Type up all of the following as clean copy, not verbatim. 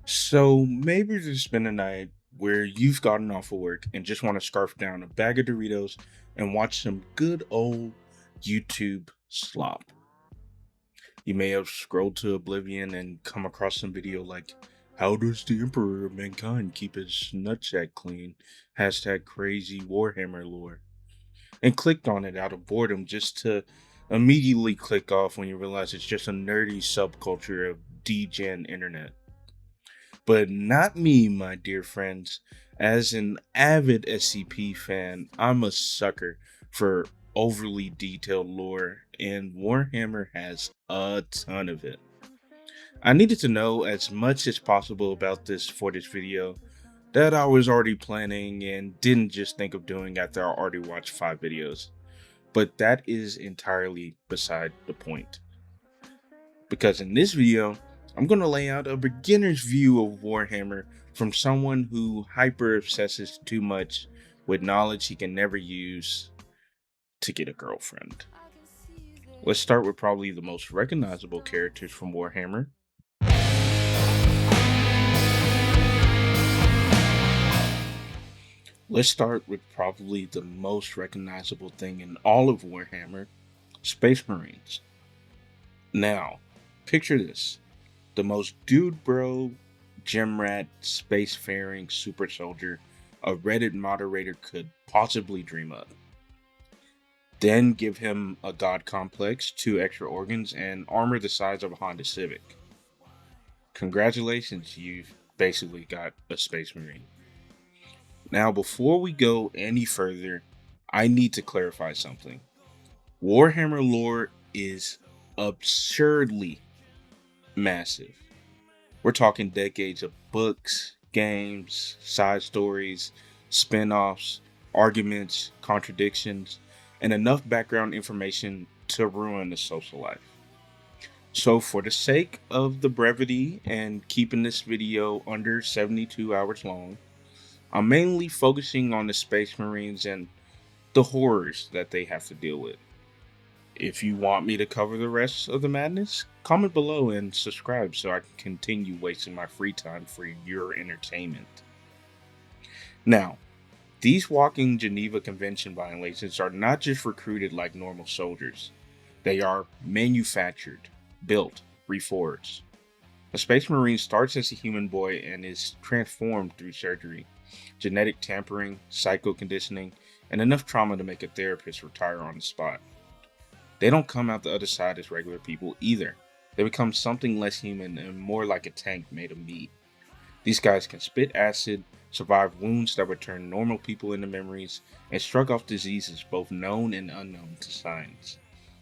So maybe there's been a night where you've gotten off of work and just want to scarf down a bag of Doritos and watch some good old YouTube slop. You may have scrolled to oblivion and come across some video like, "How does the Emperor of Mankind keep his nutsack clean?" Hashtag crazy Warhammer lore. And clicked on it out of boredom just to immediately click off when you realize it's just a nerdy subculture of DGen internet. But not me, my dear friends. As an avid SCP fan, I'm a sucker for overly detailed lore, and Warhammer has a ton of it. I needed to know as much as possible about this for this video that I was already planning and didn't just think of doing after I already watched 5 videos. But that is entirely beside the point. Because in this video, I'm going to lay out a beginner's view of Warhammer from someone who hyper obsesses too much with knowledge he can never use to get a girlfriend. Let's start with probably the most recognizable characters from Warhammer. Let's start with probably the most recognizable thing in all of Warhammer, Space Marines. Now, picture this. The most dude bro, gym rat, spacefaring super soldier a Reddit moderator could possibly dream up. Then give him a god complex, 2 extra organs, and armor the size of a Honda Civic. Congratulations, you've basically got a Space Marine. Now, before we go any further, I need to clarify something. Warhammer lore is absurdly massive. We're talking decades of books, games, side stories, spin-offs, arguments, contradictions, and enough background information to ruin a social life. So for the sake of the brevity and keeping this video under 72 hours long, I'm mainly focusing on the Space Marines and the horrors that they have to deal with. If you want me to cover the rest of the madness, comment below and subscribe so I can continue wasting my free time for your entertainment. Now, these walking Geneva Convention violations are not just recruited like normal soldiers. They are manufactured, built, reforged. A Space Marine starts as a human boy and is transformed through surgery, genetic tampering, psycho conditioning, and enough trauma to make a therapist retire on the spot. They don't come out the other side as regular people either. They become something less human and more like a tank made of meat. These guys can spit acid, survive wounds that would turn normal people into memories, and shrug off diseases both known and unknown to science.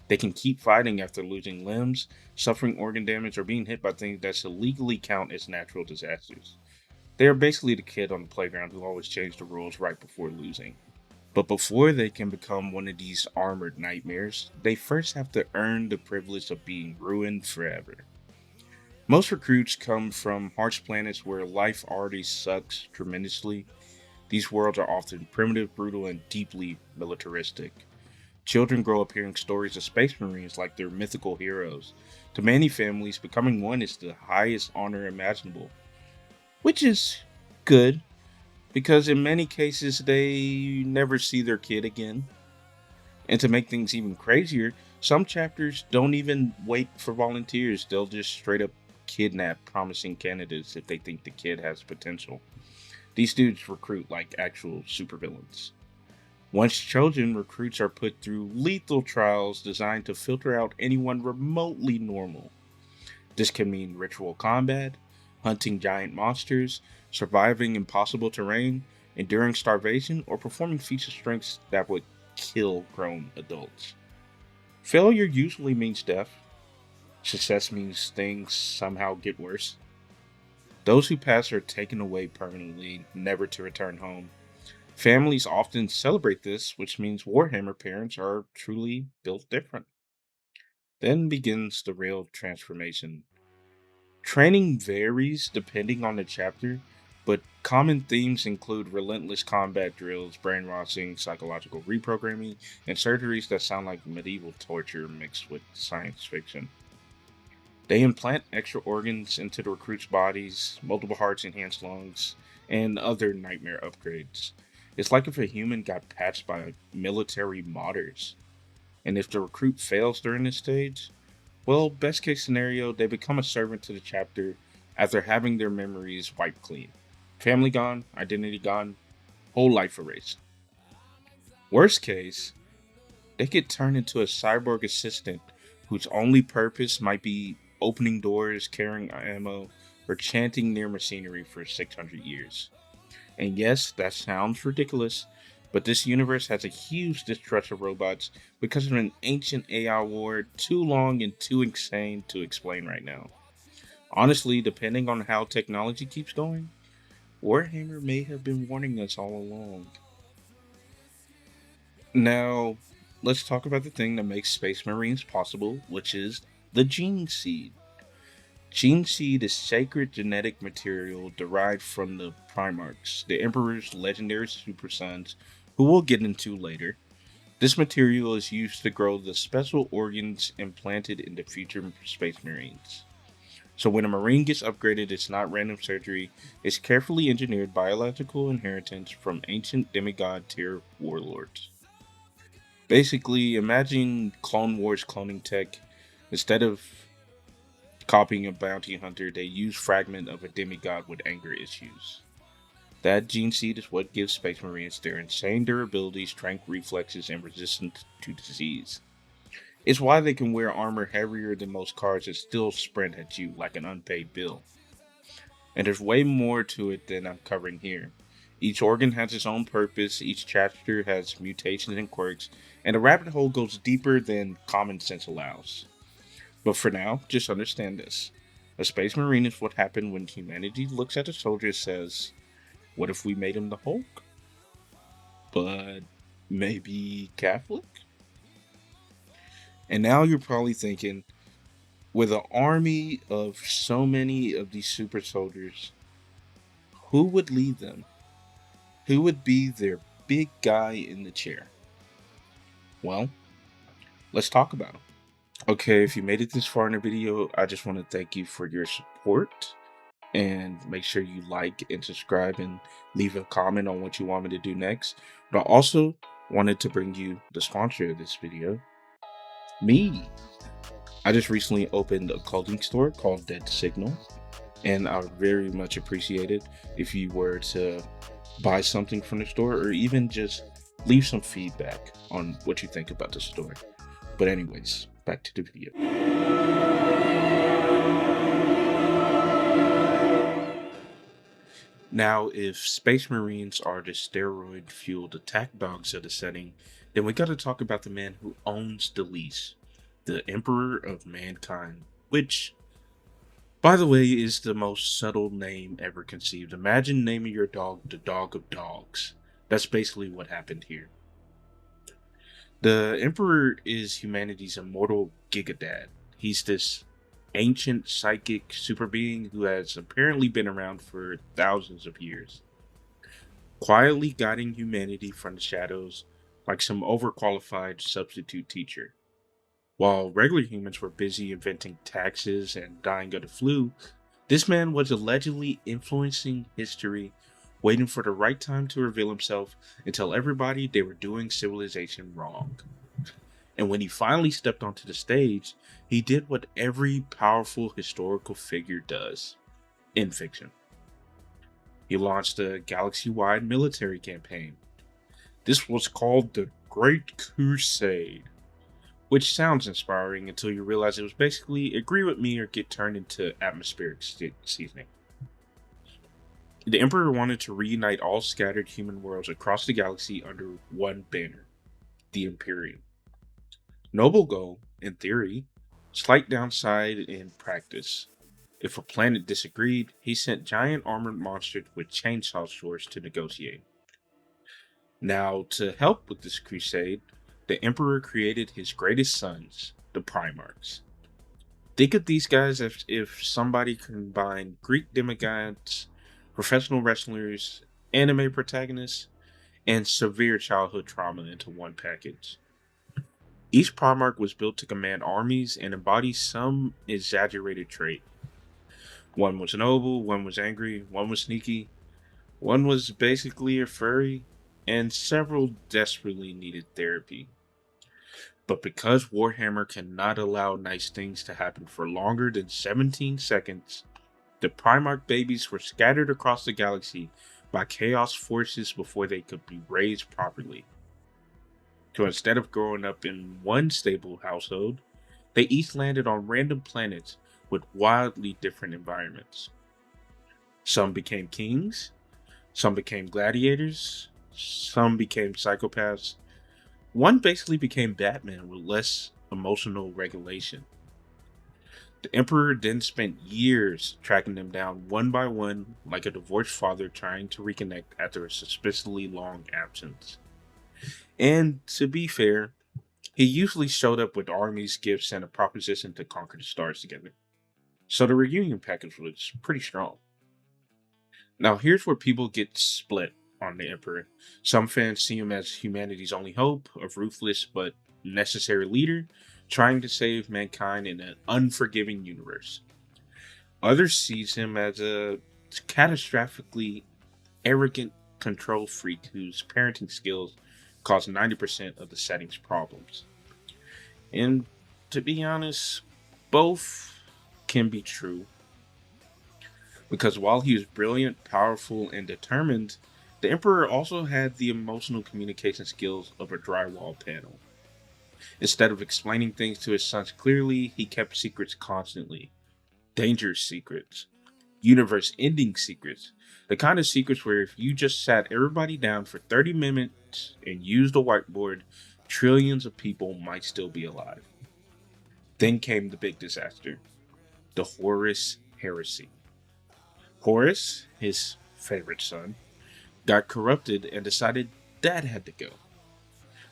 They can keep fighting after losing limbs, suffering organ damage, or being hit by things that should legally count as natural disasters. They are basically the kid on the playground who always changed the rules right before losing. But before they can become one of these armored nightmares, they first have to earn the privilege of being ruined forever. Most recruits come from harsh planets where life already sucks tremendously. These worlds are often primitive, brutal, and deeply militaristic. Children grow up hearing stories of Space Marines like they're mythical heroes. To many families, becoming one is the highest honor imaginable, which is good, because in many cases they never see their kid again. And to make things even crazier, some chapters don't even wait for volunteers. They'll just straight up kidnap promising candidates if they think the kid has potential. These dudes recruit like actual supervillains. Once chosen, recruits are put through lethal trials designed to filter out anyone remotely normal. This can mean ritual combat, hunting giant monsters, surviving impossible terrain, enduring starvation, or performing feats of strength that would kill grown adults. Failure usually means death. Success means things somehow get worse. Those who pass are taken away permanently, never to return home. Families often celebrate this, which means Warhammer parents are truly built different. Then begins the real transformation. Training varies depending on the chapter, but common themes include relentless combat drills, brainwashing, psychological reprogramming, and surgeries that sound like medieval torture mixed with science fiction. They implant extra organs into the recruits' bodies, multiple hearts, enhanced lungs, and other nightmare upgrades. It's like if a human got patched by military modders. And if the recruit fails during this stage, well, best case scenario, they become a servant to the chapter after having their memories wiped clean. Family gone, identity gone, whole life erased. Worst case, they get turned into a cyborg assistant whose only purpose might be opening doors, carrying ammo, or chanting near machinery for 600 years. And yes, that sounds ridiculous, but this universe has a huge distrust of robots because of an ancient AI war too long and too insane to explain right now. Honestly, depending on how technology keeps going, Warhammer may have been warning us all along. Now, let's talk about the thing that makes Space Marines possible, which is the Gene Seed. Gene Seed is sacred genetic material derived from the Primarchs, the Emperor's legendary super sons, who we'll get into later. This material is used to grow the special organs implanted in the future Space Marines. So when a Marine gets upgraded, it's not random surgery, it's carefully engineered biological inheritance from ancient demigod tier warlords. Basically, imagine Clone Wars cloning tech. Instead of copying a bounty hunter, they use fragment of a demigod with anger issues. That gene seed is what gives Space Marines their insane durability, strength, reflexes, and resistance to disease. It's why they can wear armor heavier than most cars and still sprint at you like an unpaid bill. And there's way more to it than I'm covering here. Each organ has its own purpose, each chapter has mutations and quirks, and the rabbit hole goes deeper than common sense allows. But for now, just understand this. A Space Marine is what happened when humanity looks at a soldier and says, what if we made him the Hulk? But maybe Catholic? And now you're probably thinking, with an army of so many of these super soldiers, who would lead them? Who would be their big guy in the chair? Well, let's talk about him. Okay, if you made it this far in the video, I just want to thank you for your support. And make sure you like and subscribe and leave a comment on what you want me to do next. But I also wanted to bring you the sponsor of this video, me. I just recently opened a clothing store called Dead Signal, and I would very much appreciate it if you were to buy something from the store or even just leave some feedback on what you think about the store. But anyways, back to the video. Now, if Space Marines are the steroid-fueled attack dogs of the setting, then we gotta talk about the man who owns the leash, the Emperor of Mankind, which, by the way, is the most subtle name ever conceived. Imagine naming your dog the Dog of Dogs. That's basically what happened here. The Emperor is humanity's immortal Gigadad. He's this ancient psychic super being who has apparently been around for thousands of years, quietly guiding humanity from the shadows like some overqualified substitute teacher. While regular humans were busy inventing taxes and dying of the flu, this man was allegedly influencing history, waiting for the right time to reveal himself and tell everybody they were doing civilization wrong. And when he finally stepped onto the stage, he did what every powerful historical figure does in fiction. He launched a galaxy-wide military campaign. This was called the Great Crusade, which sounds inspiring until you realize it was basically agree with me or get turned into atmospheric seasoning. The Emperor wanted to reunite all scattered human worlds across the galaxy under one banner, the Imperium. Noble goal, in theory, slight downside in practice. If a planet disagreed, he sent giant armored monsters with chainsaw swords to negotiate. Now, to help with this crusade, the Emperor created his greatest sons, the Primarchs. Think of these guys as if somebody combined Greek demigods, professional wrestlers, anime protagonists, and severe childhood trauma into one package. Each Primarch was built to command armies and embody some exaggerated trait. One was noble, one was angry, one was sneaky, one was basically a furry, and several desperately needed therapy. But because Warhammer cannot allow nice things to happen for longer than 17 seconds, the Primarch babies were scattered across the galaxy by chaos forces before they could be raised properly. So instead of growing up in one stable household, they each landed on random planets with wildly different environments. Some became kings, some became gladiators, some became psychopaths. One basically became Batman with less emotional regulation. The Emperor then spent years tracking them down one by one, like a divorced father trying to reconnect after a suspiciously long absence. And to be fair, he usually showed up with armies, gifts, and a proposition to conquer the stars together. So the reunion package was pretty strong. Now, here's where people get split on the Emperor. Some fans see him as humanity's only hope, a ruthless but necessary leader, trying to save mankind in an unforgiving universe. Others sees him as a catastrophically arrogant control freak whose parenting skills cause 90% of the setting's problems. And to be honest, both can be true. Because while he was brilliant, powerful, and determined, the Emperor also had the emotional communication skills of a drywall panel. Instead of explaining things to his sons clearly, he kept secrets constantly. Dangerous secrets. Universe-ending secrets. The kind of secrets where if you just sat everybody down for 30 minutes and used a whiteboard, trillions of people might still be alive. Then came the big disaster. The Horus Heresy. Horus, his favorite son, got corrupted and decided Dad had to go.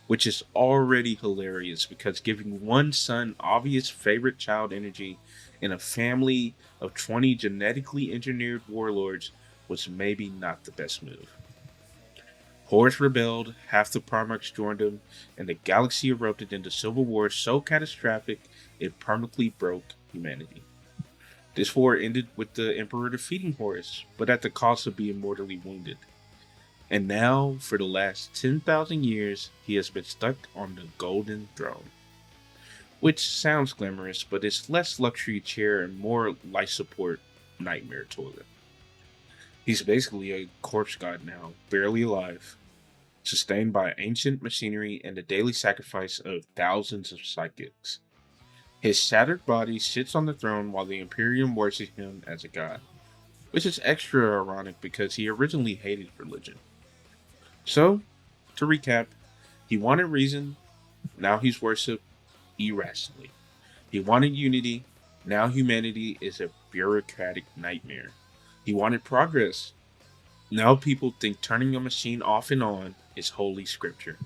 Which is already hilarious because giving one son obvious favorite child energy in a family of 20 genetically engineered warlords was maybe not the best move. Horus rebelled, half the Primarchs joined him, and the galaxy erupted into civil war so catastrophic it permanently broke humanity. This war ended with the Emperor defeating Horus, but at the cost of being mortally wounded. And now, for the last 10,000 years, he has been stuck on the Golden Throne. Which sounds glamorous, but it's less luxury chair and more life support nightmare toilet. He's basically a corpse god now, barely alive, sustained by ancient machinery and the daily sacrifice of thousands of psychics. His shattered body sits on the throne while the Imperium worships him as a god, which is extra ironic because he originally hated religion. So, to recap, he wanted reason, now he's worshipped irrationally. He wanted unity, now humanity is a bureaucratic nightmare. He wanted progress, now people think turning a machine off and on is holy scripture.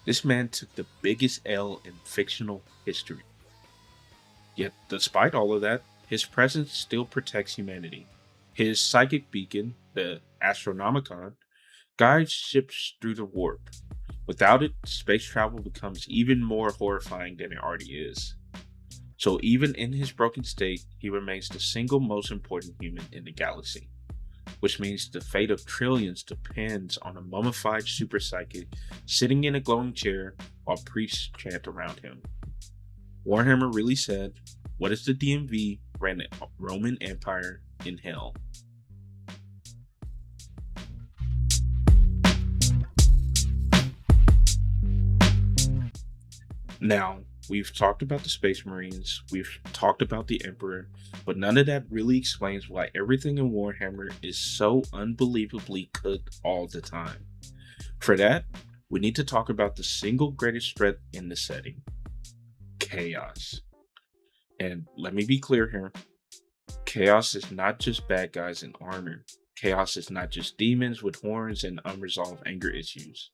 This man took the biggest L in fictional history. Yet, despite all of that, his presence still protects humanity. His psychic beacon, the Astronomicon, guides ships through the warp. Without it, space travel becomes even more horrifying than it already is. So even in his broken state, he remains the single most important human in the galaxy. Which means the fate of trillions depends on a mummified super psychic sitting in a glowing chair while priests chant around him. Warhammer really said, what if the DMV ran a Roman Empire in hell? Now, we've talked about the Space Marines, we've talked about the Emperor, but none of that really explains why everything in Warhammer is so unbelievably cooked all the time. For that, we need to talk about the single greatest threat in the setting. Chaos. And let me be clear here. Chaos is not just bad guys in armor. Chaos is not just demons with horns and unresolved anger issues.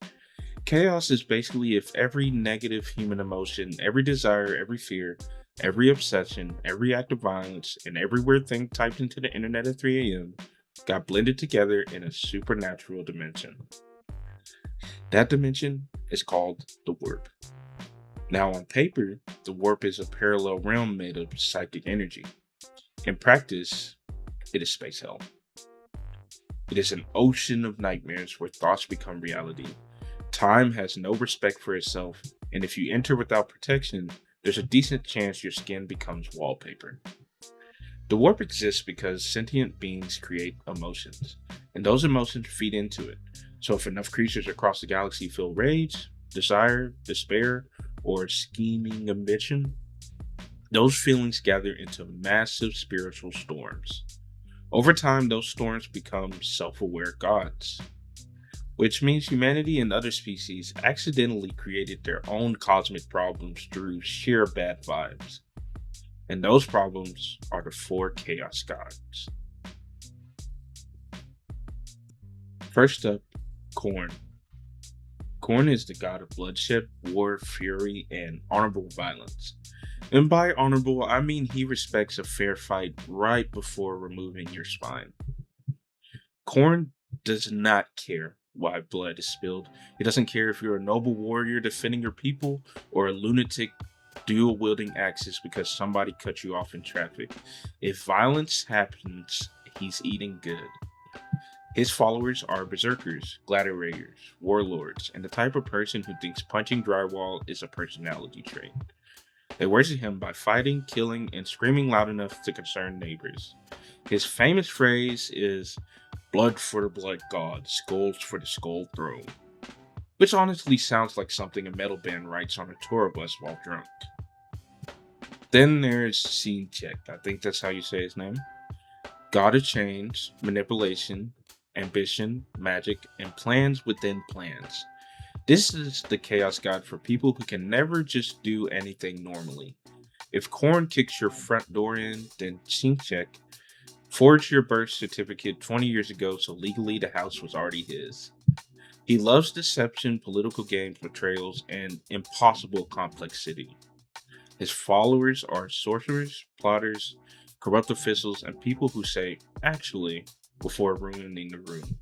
Chaos is basically if every negative human emotion, every desire, every fear, every obsession, every act of violence, and every weird thing typed into the internet at 3 a.m. got blended together in a supernatural dimension. That dimension is called the warp. Now, on paper, the warp is a parallel realm made of psychic energy. In practice, it is space hell. It is an ocean of nightmares where thoughts become reality. Time has no respect for itself, and if you enter without protection, there's a decent chance your skin becomes wallpaper. The warp exists because sentient beings create emotions, and those emotions feed into it. So if enough creatures across the galaxy feel rage, desire, despair, or scheming ambition, those feelings gather into massive spiritual storms. Over time, those storms become self-aware gods, which means humanity and other species accidentally created their own cosmic problems through sheer bad vibes. And those problems are the four chaos gods. First up, Khorne. Khorne is the god of bloodshed, war, fury, and honorable violence. And by honorable, I mean he respects a fair fight right before removing your spine. Khorne does not care why blood is spilled. He doesn't care if you're a noble warrior defending your people or a lunatic dual wielding axes because somebody cut you off in traffic. If violence happens, he's eating good. His followers are berserkers, gladiators, warlords, and the type of person who thinks punching drywall is a personality trait. They worship him by fighting, killing, and screaming loud enough to concern neighbors. His famous phrase is, "Blood for the blood god, skulls for the skull throne," which honestly sounds like something a metal band writes on a tour bus while drunk. Then there's Sinchek, I think that's how you say his name. God of change, manipulation, ambition, magic, and plans within plans. This is the chaos god for people who can never just do anything normally. If Khorne kicks your front door in, then Sinchek forged your birth certificate 20 years ago, so legally the house was already his. He loves deception, political games, betrayals, and impossible complexity. His followers are sorcerers, plotters, corrupt officials, and people who say, "actually," before ruining the room.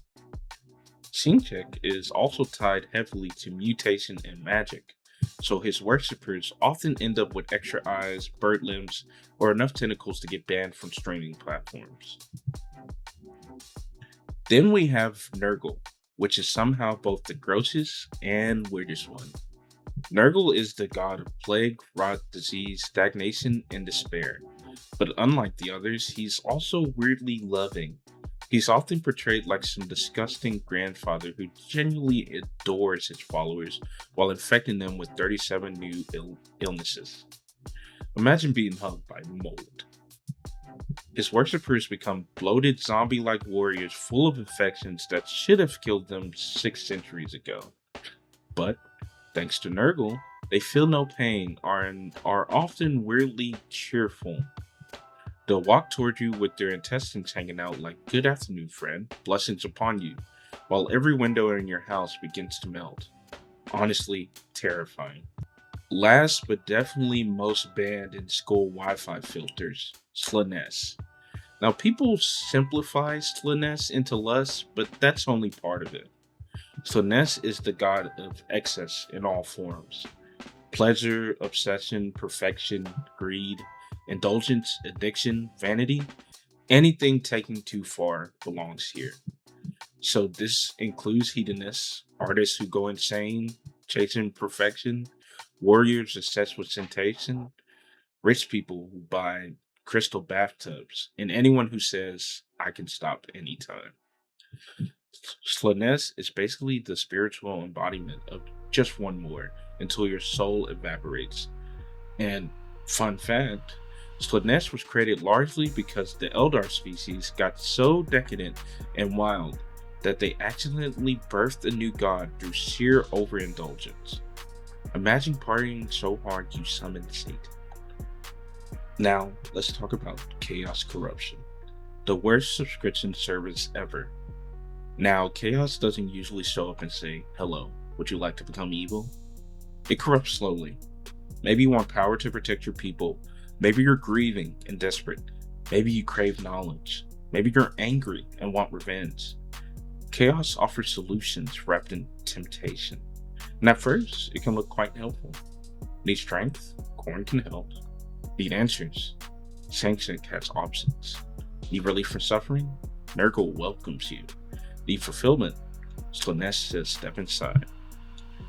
Sinchek is also tied heavily to mutation and magic, so his worshippers often end up with extra eyes, bird limbs, or enough tentacles to get banned from streaming platforms. Then we have Nurgle, which is somehow both the grossest and weirdest one. Nurgle is the god of plague, rot, disease, stagnation, and despair. But unlike the others, he's also weirdly loving. He's often portrayed like some disgusting grandfather who genuinely adores his followers while infecting them with 37 new illnesses. Imagine being hugged by mold. His worshippers become bloated zombie-like warriors full of infections that should have killed them 6 centuries ago. But thanks to Nurgle, they feel no pain and are often weirdly cheerful. They'll walk toward you with their intestines hanging out like, "Good afternoon, friend, blessings upon you," while every window in your house begins to melt. Honestly, terrifying. Last but definitely most banned in school Wi-Fi filters, Slanesh. Now people simplify Slanesh into lust, but that's only part of it. Slanesh is the god of excess in all forms. Pleasure, obsession, perfection, greed, indulgence, addiction, vanity, anything taken too far belongs here. So this includes hedonists, artists who go insane, chasing perfection, warriors obsessed with sensation, rich people who buy crystal bathtubs, and anyone who says, "I can stop anytime." Slanesh is basically the spiritual embodiment of just one more until your soul evaporates. And fun fact, Slanesh was created largely because the Eldar species got so decadent and wild that they accidentally birthed a new god through sheer overindulgence. Imagine partying so hard you summon Satan. Now, let's talk about Chaos Corruption, the worst subscription service ever. Now, Chaos doesn't usually show up and say, "Hello, would you like to become evil?" It corrupts slowly. Maybe you want power to protect your people. Maybe you're grieving and desperate. Maybe you crave knowledge. Maybe you're angry and want revenge. Chaos offers solutions wrapped in temptation. And at first, it can look quite helpful. Need strength? Corn can help. Need answers? Sanction has options. Need relief from suffering? Nurgle welcomes you. Need fulfillment? Slanesh says step inside.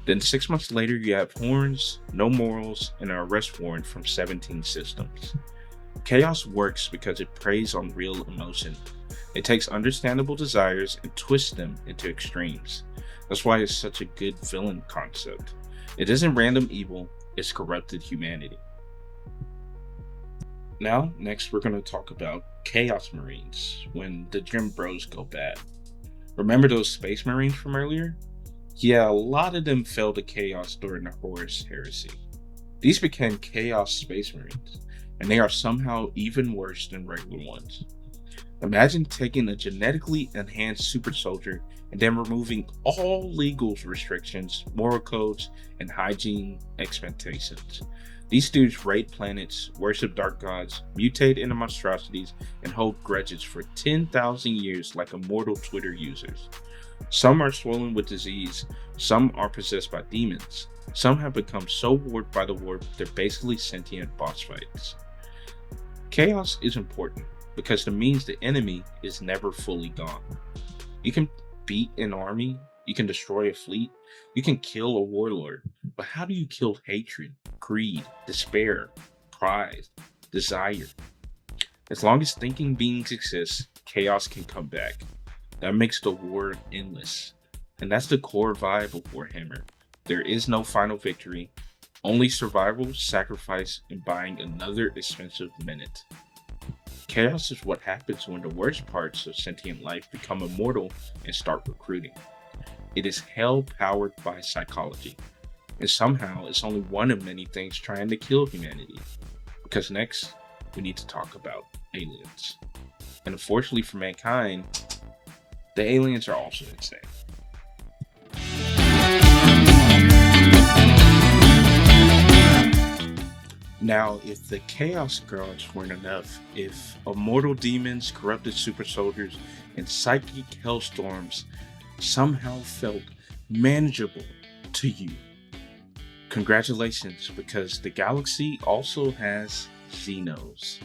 Then 6 months later, you have horns, no morals, and an arrest warrant from 17 systems. Chaos works because it preys on real emotion. It takes understandable desires and twists them into extremes. That's why it's such a good villain concept. It isn't random evil, it's corrupted humanity. Now, next we're going to talk about Chaos Marines, when the Gym Bros go bad. Remember those Space Marines from earlier? Yeah, a lot of them fell to Chaos during the Horus Heresy. These became Chaos Space Marines, and they are somehow even worse than regular ones. Imagine taking a genetically enhanced super soldier and then removing all legal restrictions, moral codes, and hygiene expectations. These dudes raid planets, worship dark gods, mutate into monstrosities, and hold grudges for 10,000 years like immortal Twitter users. Some are swollen with disease, some are possessed by demons, some have become so warped by the warp they're basically sentient boss fights. Chaos is important because it means the enemy is never fully gone. You can beat an army, you can destroy a fleet, you can kill a warlord, but how do you kill hatred, greed, despair, pride, desire? As long as thinking beings exist, chaos can come back. That makes the war endless. And that's the core vibe of Warhammer. There is no final victory, only survival, sacrifice, and buying another expensive minute. Chaos is what happens when the worst parts of sentient life become immortal and start recruiting. It is hell powered by psychology. And somehow it's only one of many things trying to kill humanity. Because next, we need to talk about aliens. And unfortunately for mankind, the aliens are also insane. Now, if the Chaos Gods weren't enough, if immortal demons, corrupted super soldiers, and psychic hellstorms somehow felt manageable to you, congratulations, because the galaxy also has Xenos.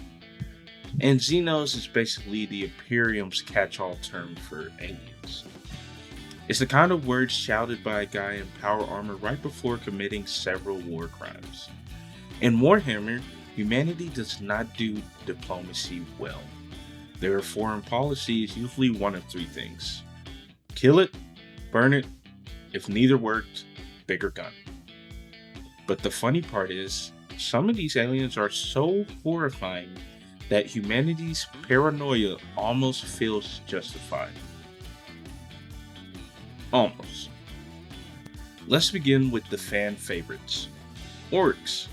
And Xenos is basically the Imperium's catch-all term for aliens. It's the kind of word shouted by a guy in power armor right before committing several war crimes. In Warhammer, humanity does not do diplomacy well. Their foreign policy is usually one of three things: kill it, burn it, if neither worked, bigger gun. But the funny part is, some of these aliens are so horrifying that humanity's paranoia almost feels justified. Almost. Let's begin with the fan favorites, orcs.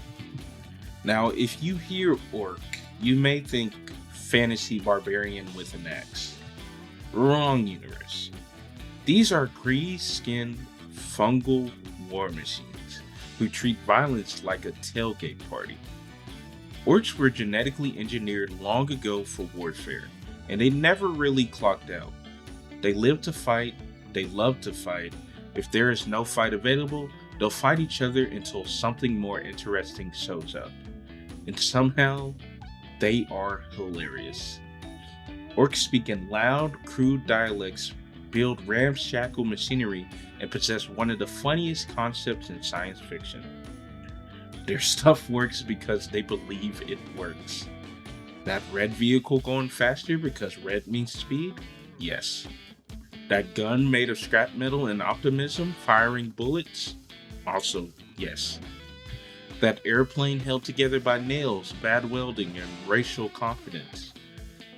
Now, if you hear orc, you may think fantasy barbarian with an axe. Wrong universe. These are grease-skinned, fungal war machines who treat violence like a tailgate party. Orcs were genetically engineered long ago for warfare, and they never really clocked out. They live to fight, they love to fight. If there is no fight available, they'll fight each other until something more interesting shows up. And somehow, they are hilarious. Orcs speak in loud, crude dialects, build ramshackle machinery, and possess one of the funniest concepts in science fiction. Their stuff works because they believe it works. That red vehicle going faster because red means speed? Yes. That gun made of scrap metal and optimism firing bullets? Also, yes. That airplane held together by nails, bad welding, and racial confidence?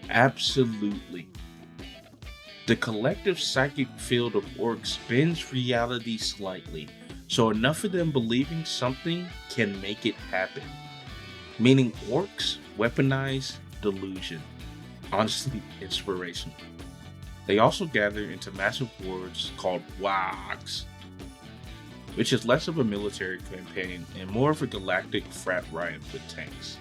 Absolutely. The collective psychic field of orcs bends reality slightly, so enough of them believing something can make it happen. Meaning orcs weaponize delusion. Honestly, inspirational. They also gather into massive wars called WAGs, which is less of a military campaign and more of a galactic frat riot with tanks.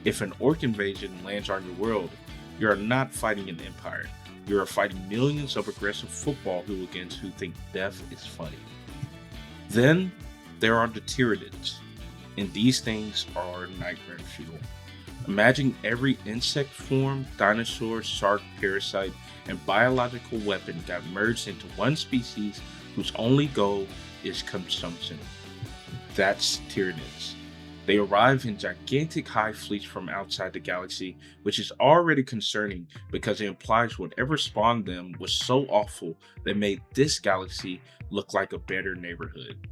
If an orc invasion lands on your world, you are not fighting an empire. You are fighting millions of aggressive football hooligans who think death is funny. Then there are the Tyranids. and these things are nightmare fuel. Imagine every insect form, dinosaur, shark, parasite, and biological weapon got merged into one species whose only goal is consumption. That's Tyranids. They arrive in gigantic hive fleets from outside the galaxy, which is already concerning because it implies whatever spawned them was so awful that made this galaxy look like a better neighborhood.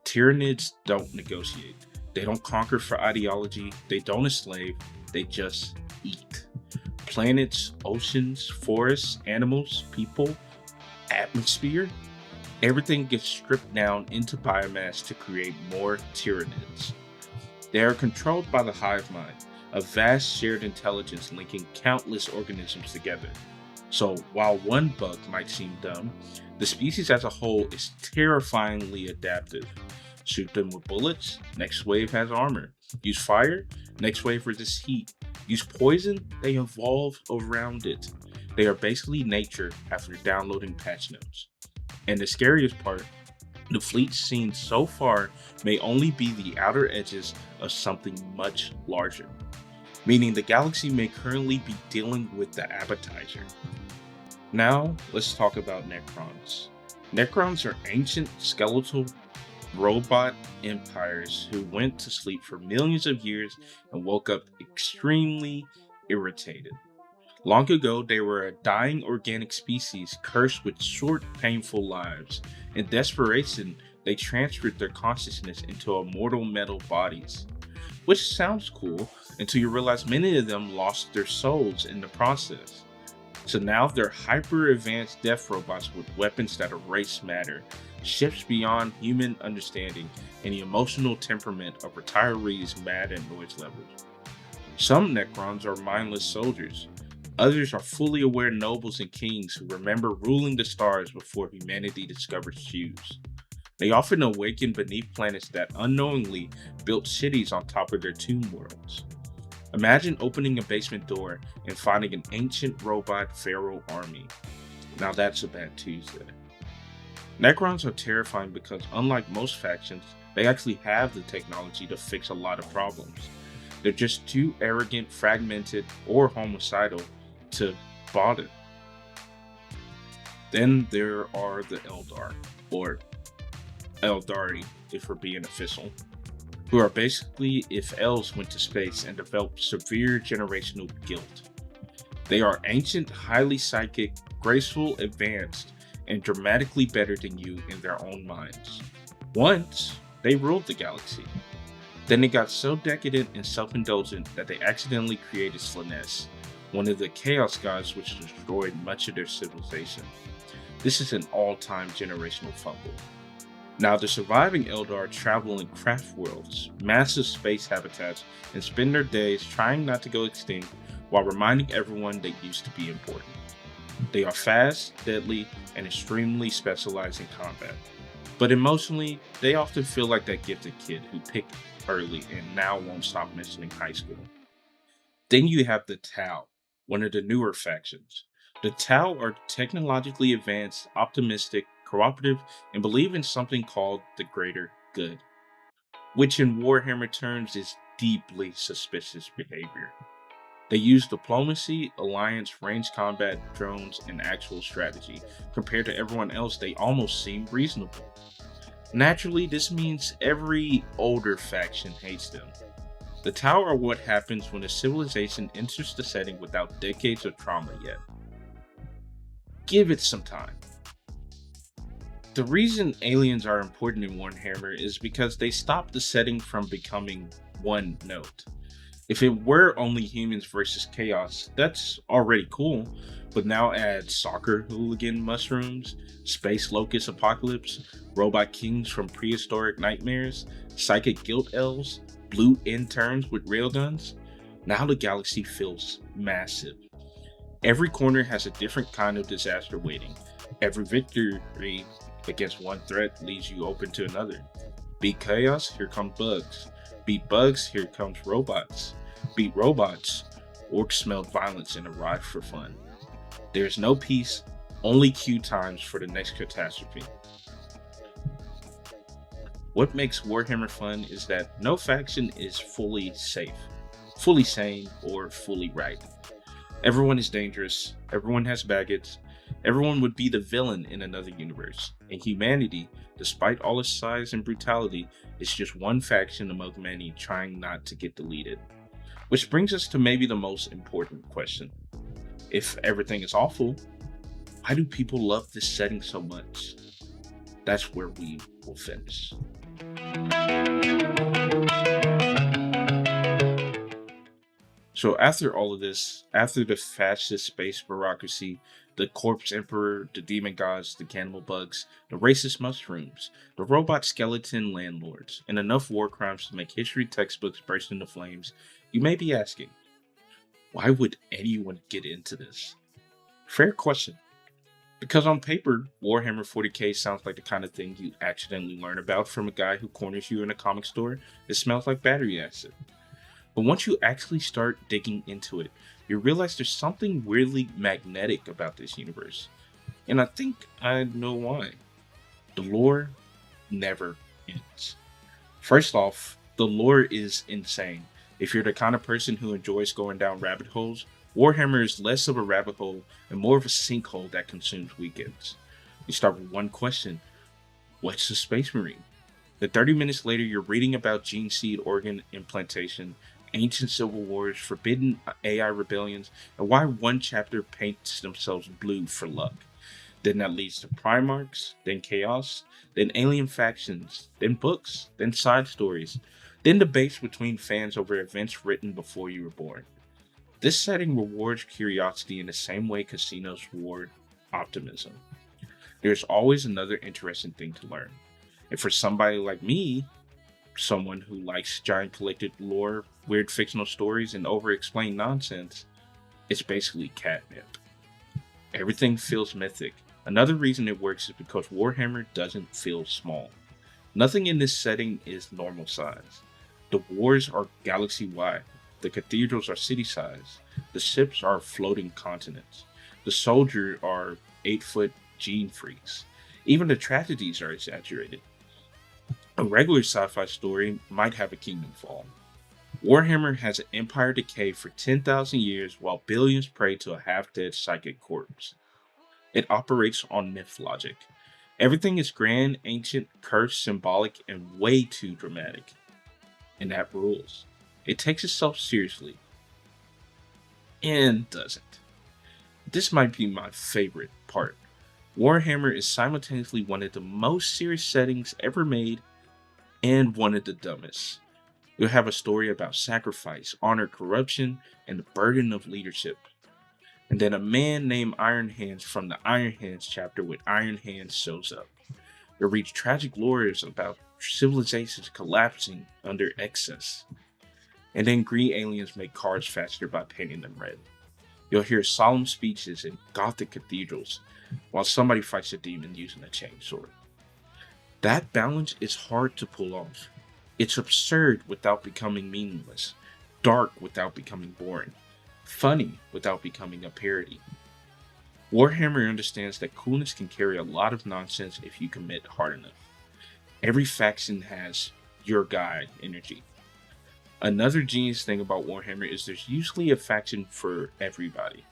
Tyranids don't negotiate. They don't conquer for ideology, they don't enslave, they just eat. Planets, oceans, forests, animals, people, atmosphere, everything gets stripped down into biomass to create more Tyranids. They are controlled by the hive mind, a vast shared intelligence linking countless organisms together. So while one bug might seem dumb, the species as a whole is terrifyingly adaptive. Shoot them with bullets, next wave has armor. Use fire, next wave resists heat. Use poison, they evolve around it. They are basically nature after downloading patch notes. And the scariest part, the fleets seen so far may only be the outer edges of something much larger, meaning the galaxy may currently be dealing with the appetizer. Now, let's talk about Necrons. Necrons are ancient skeletal robot empires who went to sleep for millions of years and woke up extremely irritated. Long ago, they were a dying organic species cursed with short, painful lives. In desperation, they transferred their consciousness into immortal metal bodies. Which sounds cool until you realize many of them lost their souls in the process. So now they're hyper advanced death robots with weapons that erase matter, ships beyond human understanding, and the emotional temperament of retirees mad at noise levels. Some Necrons are mindless soldiers. Others are fully aware nobles and kings who remember ruling the stars before humanity discovered shoes. They often awaken beneath planets that unknowingly built cities on top of their tomb worlds. Imagine opening a basement door and finding an ancient robot pharaoh army. Now that's a bad Tuesday. Necrons are terrifying because unlike most factions, they actually have the technology to fix a lot of problems. They're just too arrogant, fragmented, or homicidal to bother. Then there are the Eldar, or Eldari if we're being official, who are basically if elves went to space and developed severe generational guilt. They are ancient, highly psychic, graceful, advanced, and dramatically better than you in their own minds. Once, they ruled the galaxy. Then they got so decadent and self-indulgent that they accidentally created Slanesh, one of the Chaos gods which destroyed much of their civilization. This is an all-time generational fumble. Now the surviving Eldar travel in craft worlds, massive space habitats, and spend their days trying not to go extinct while reminding everyone they used to be important. They are fast, deadly, and extremely specialized in combat. But emotionally, they often feel like that gifted kid who picked early and now won't stop mentioning high school. Then you have the Tau, one of the newer factions. The Tau are technologically advanced, optimistic, cooperative, and believe in something called the greater good, which in Warhammer terms is deeply suspicious behavior. They use diplomacy, alliance, ranged combat, drones, and actual strategy. Compared to everyone else, they almost seem reasonable. Naturally, this means every older faction hates them. The Tau are what happens when a civilization enters the setting without decades of trauma yet. Give it some time. The reason aliens are important in Warhammer is because they stop the setting from becoming one note. If it were only humans versus chaos, that's already cool, but now add soccer hooligan mushrooms, space locust apocalypse, robot kings from prehistoric nightmares, psychic guild elves, blue interns with railguns. Now the galaxy feels massive. Every corner has a different kind of disaster waiting. Every victory against one threat leaves you open to another. Beat chaos, here come bugs. Beat bugs, here comes robots. Beat robots, orcs smelled violence and arrived for fun. There is no peace, only queue times for the next catastrophe. What makes Warhammer fun is that no faction is fully safe, fully sane, or fully right. Everyone is dangerous, everyone has baggage, everyone would be the villain in another universe, and humanity, despite all its size and brutality, is just one faction among many trying not to get deleted. Which brings us to maybe the most important question. If everything is awful, why do people love this setting so much? That's where we will finish. So after all of this, after the fascist space bureaucracy, the corpse emperor, the demon gods, the cannibal bugs, the racist mushrooms, the robot skeleton landlords, and enough war crimes to make history textbooks burst into flames, you may be asking, why would anyone get into this? Fair question. Because on paper, Warhammer 40k sounds like the kind of thing you accidentally learn about from a guy who corners you in a comic store that smells like battery acid. But once you actually start digging into it, you realize there's something weirdly magnetic about this universe. And I think I know why. The lore never ends. First off, the lore is insane. If you're the kind of person who enjoys going down rabbit holes, Warhammer is less of a rabbit hole and more of a sinkhole that consumes weekends. You start with one question: what's a Space Marine? Then 30 minutes later, you're reading about gene seed organ implantation, ancient civil wars, forbidden AI rebellions, and why one chapter paints themselves blue for luck. Then that leads to Primarchs, then Chaos, then alien factions, then books, then side stories, then debates between fans over events written before you were born. This setting rewards curiosity in the same way casinos reward optimism. There's always another interesting thing to learn. And for somebody like me, someone who likes giant collected lore, weird fictional stories, and over-explained nonsense, it's basically catnip. Everything feels mythic. Another reason it works is because Warhammer doesn't feel small. Nothing in this setting is normal size. The wars are galaxy-wide. The cathedrals are city-size. The ships are floating continents. The soldiers are 8-foot gene freaks. Even the tragedies are exaggerated. A regular sci-fi story might have a kingdom fall. Warhammer has an empire decay for 10,000 years while billions pray to a half-dead psychic corpse. It operates on myth logic. Everything is grand, ancient, cursed, symbolic, and way too dramatic. And that rules. It takes itself seriously. And doesn't. This might be my favorite part. Warhammer is simultaneously one of the most serious settings ever made and one of the dumbest. You'll have a story about sacrifice, honor, corruption, and the burden of leadership. And then a man named Iron Hands from the Iron Hands chapter with Iron Hands shows up. You'll read tragic lores about civilizations collapsing under excess. And then green aliens make cars faster by painting them red. You'll hear solemn speeches in Gothic cathedrals while somebody fights a demon using a chainsaw. That balance is hard to pull off. It's absurd without becoming meaningless, dark without becoming boring, funny without becoming a parody. Warhammer understands that coolness can carry a lot of nonsense if you commit hard enough. Every faction has your guy energy. Another genius thing about Warhammer is there's usually a faction for everybody.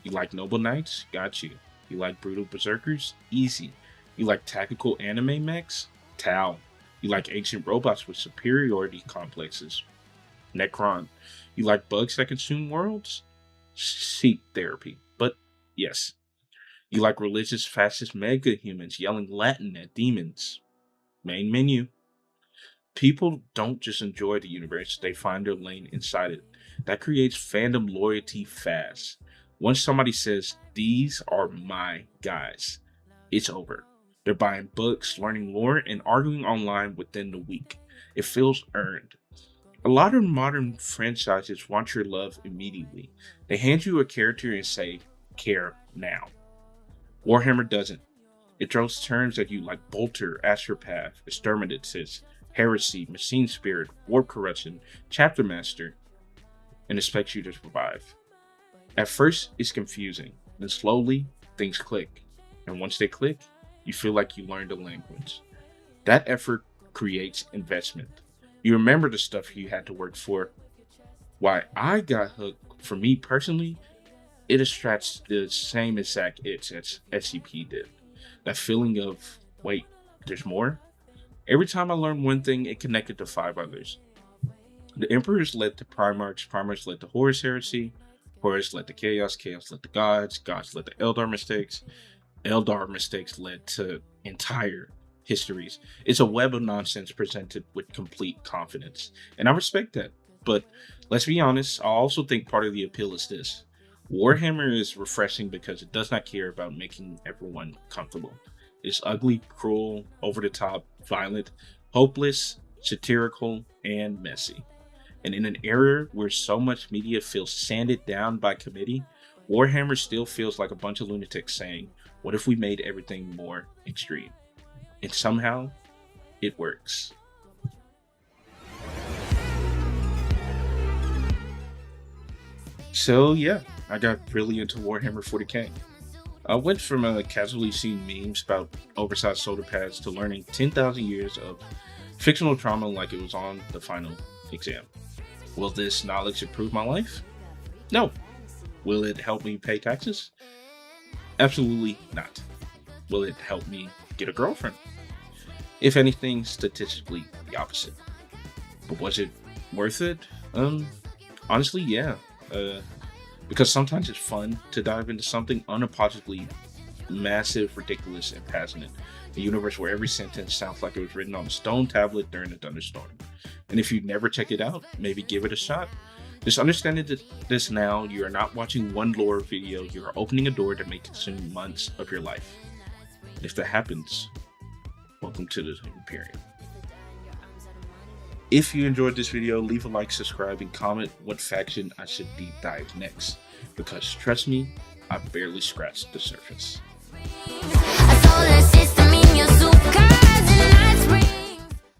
You like noble knights? Got you. You like brutal berserkers? Easy. You like tactical anime mechs? Tau. You like ancient robots with superiority complexes? Necron. You like bugs that consume worlds? Seek therapy. But yes. You like religious fascist mega humans yelling Latin at demons? Main menu. People don't just enjoy the universe, they find their lane inside it. That creates fandom loyalty fast. Once somebody says, these are my guys, it's over. They're buying books, learning lore, and arguing online within the week. It feels earned. A lot of modern franchises want your love immediately. They hand you a character and say, care now. Warhammer doesn't. It throws terms at you like Bolter, Astropath, Exterminatus, Heresy, Machine Spirit, Warp Corruption, Chapter Master, and expects you to survive. At first, it's confusing, then slowly, things click. And once they click, you feel like you learned a language. That effort creates investment. You remember the stuff you had to work for. Why I got hooked, for me personally, it attracts the same exact itch as SCP did. That feeling of, wait, there's more? Every time I learned one thing, it connected to 5 others. The Emperors led to Primarchs, Primarchs led to Horus Heresy, Horus led to Chaos, Chaos led to Gods, Gods led to Eldar mistakes, Eldar mistakes led to entire histories. It's a web of nonsense presented with complete confidence. And I respect that. But let's be honest, I also think part of the appeal is this. Warhammer is refreshing because it does not care about making everyone comfortable. It's ugly, cruel, over the top, violent, hopeless, satirical, and messy. And in an era where so much media feels sanded down by committee, Warhammer still feels like a bunch of lunatics saying, what if we made everything more extreme? And somehow, it works. So yeah, I got really into Warhammer 40k. I went from casually seeing memes about oversized shoulder pads to learning 10,000 years of fictional trauma like it was on the final exam. Will this knowledge improve my life? No. Will it help me pay taxes? Absolutely not. Will it help me get a girlfriend? If anything, statistically the opposite. But was it worth it? Honestly, yeah. Because sometimes it's fun to dive into something unapologetically massive, ridiculous, and passionate. A universe where every sentence sounds like it was written on a stone tablet during a thunderstorm. And if you never check it out, maybe give it a shot. Just understanding this now, you are not watching one lore video, you are opening a door that may consume months of your life. If that happens, welcome to the Imperium. If you enjoyed this video, leave a like, subscribe, and comment what faction I should deep dive next. Because trust me, I barely scratched the surface.